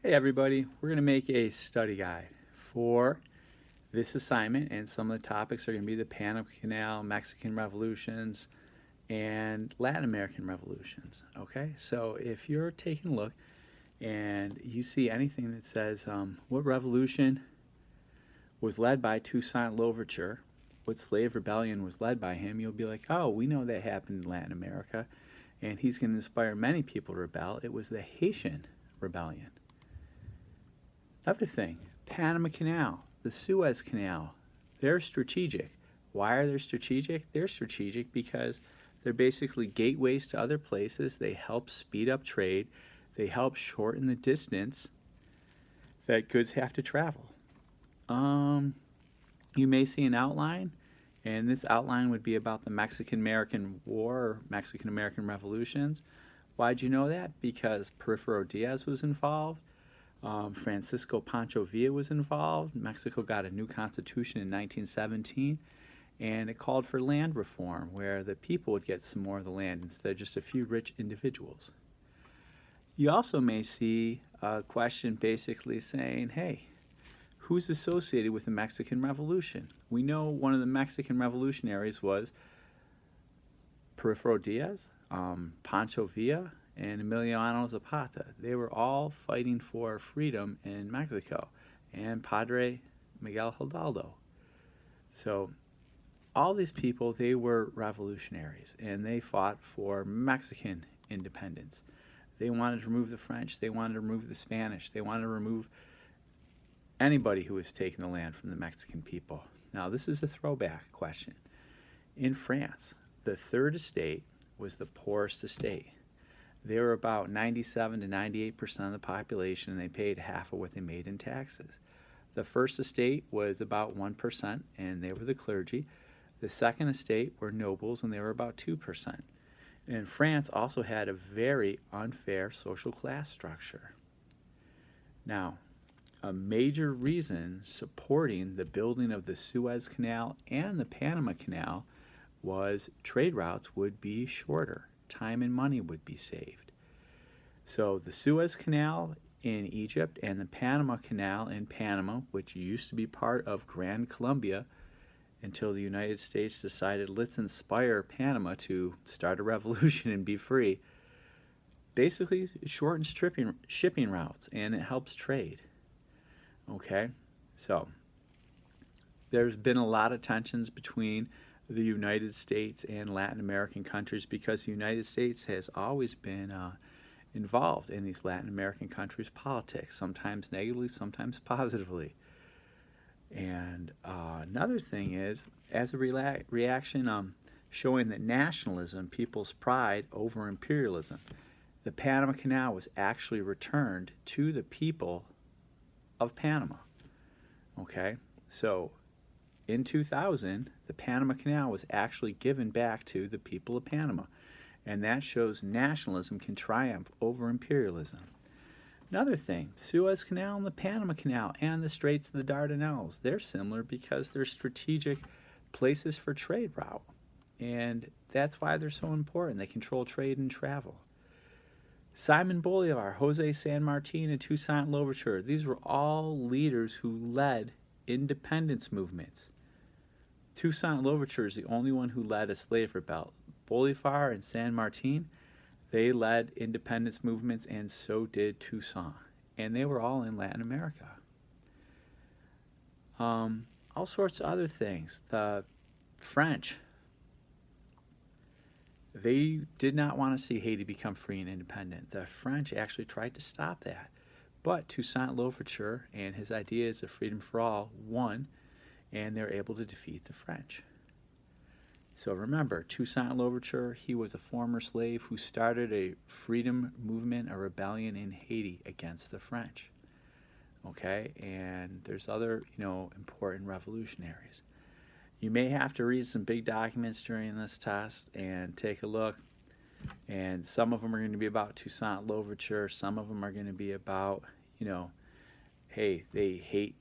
Hey everybody, we're going to make a study guide for this assignment, and some of the topics are going to be the Panama Canal, Mexican revolutions, and Latin American revolutions. Okay, so if you're taking a look and you see anything that says what revolution was led by Toussaint Louverture, what slave rebellion was led by him, you'll be like, oh, we know that happened in Latin America, and he's going to inspire many people to rebel. It was the Haitian rebellion. Another thing, Panama Canal, the Suez Canal, they're strategic. Why are they strategic? They're strategic because they're basically gateways to other places. They help speed up trade. They help shorten the distance that goods have to travel. You may see an outline, and this outline would be about the Mexican-American War or Mexican-American revolutions. Why'd you know that? Because Porfirio Diaz was involved. Francisco Pancho Villa was involved. Mexico got a new constitution in 1917, and it called for land reform, where the people would get some more of the land instead of just a few rich individuals. You also may see a question basically saying, hey, who's associated with the Mexican Revolution? We know one of the Mexican revolutionaries was Porfirio Diaz, Pancho Villa, and Emiliano Zapata. They were all fighting for freedom in Mexico, and Padre Miguel Hidalgo. So all these people, they were revolutionaries, and they fought for Mexican independence. They wanted to remove the French, they wanted to remove the Spanish, they wanted to remove anybody who was taking the land from the Mexican people. Now, this is a throwback question. In France, the third estate was the poorest estate. They were about 97 to 98% of the population, and they paid half of what they made in taxes. The first estate was about 1%, and they were the clergy. The second estate were nobles, and they were about 2%. And France also had a very unfair social class structure. Now, a major reason supporting the building of the Suez Canal and the Panama Canal was trade routes would be shorter. Time and money would be saved. So the Suez Canal in Egypt and the Panama Canal in Panama, which used to be part of Grand Colombia until the United States decided, let's inspire Panama to start a revolution and be free, basically it shortens shipping routes, and it helps trade. Okay, so there's been a lot of tensions between the United States and Latin American countries because the United States has always been involved in these Latin American countries' politics, sometimes negatively, sometimes positively. And another thing is, as a reaction showing that nationalism, people's pride over imperialism, the Panama Canal was actually returned to the people of Panama. Okay, so in 2000, the Panama Canal was actually given back to the people of Panama, and that shows nationalism can triumph over imperialism. Another thing, Suez Canal and the Panama Canal and the Straits of the Dardanelles, they're similar because they're strategic places for trade route, and that's why they're so important. They control trade and travel. Simon Bolivar, Jose San Martin, and Toussaint Louverture, these were all leaders who led independence movements. Toussaint Louverture is the only one who led a slave rebellion. Bolivar and San Martin, they led independence movements, and so did Toussaint. And they were all in Latin America. All sorts of other things. The French, they did not want to see Haiti become free and independent. The French actually tried to stop that. But Toussaint Louverture and his ideas of freedom for all won, and they were able to defeat the French. So remember, Toussaint Louverture, he was a former slave who started a freedom movement, a rebellion in Haiti against the French. Okay, and there's other, important revolutionaries. You may have to read some big documents during this test and take a look. And some of them are going to be about Toussaint Louverture. Some of them are going to be about, hey, they hate,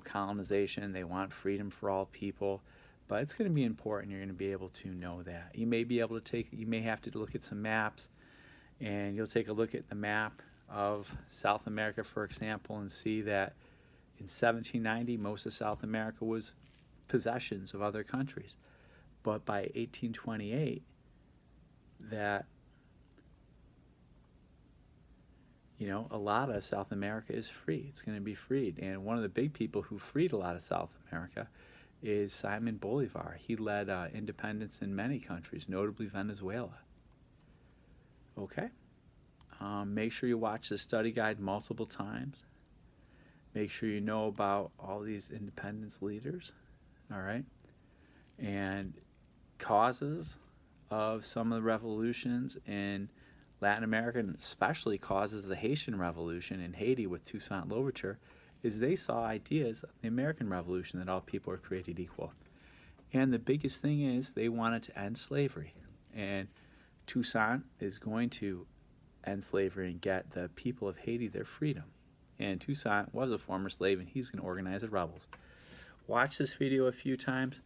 colonization. They want freedom for all people. But it's going to be important. You're going to be able to know that. You may have to look at some maps, and you'll take a look at the map of South America, for example, and see that in 1790, most of South America was possessions of other countries. But by 1828, that, a lot of South America is free. It's going to be freed. And one of the big people who freed a lot of South America is Simon Bolivar. He led independence in many countries, notably Venezuela. Okay? Make sure you watch the study guide multiple times. Make sure you know about all these independence leaders, all right? And causes of some of the revolutions in Latin America, and especially causes of the Haitian Revolution in Haiti with Toussaint Louverture, is they saw ideas of the American Revolution that all people are created equal. And the biggest thing is they wanted to end slavery. And Toussaint is going to end slavery and get the people of Haiti their freedom. And Toussaint was a former slave, and he's going to organize the rebels. Watch this video a few times.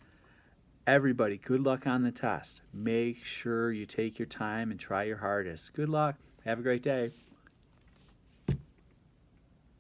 Everybody, good luck on the test. Make sure you take your time and try your hardest. Good luck. Have a great day.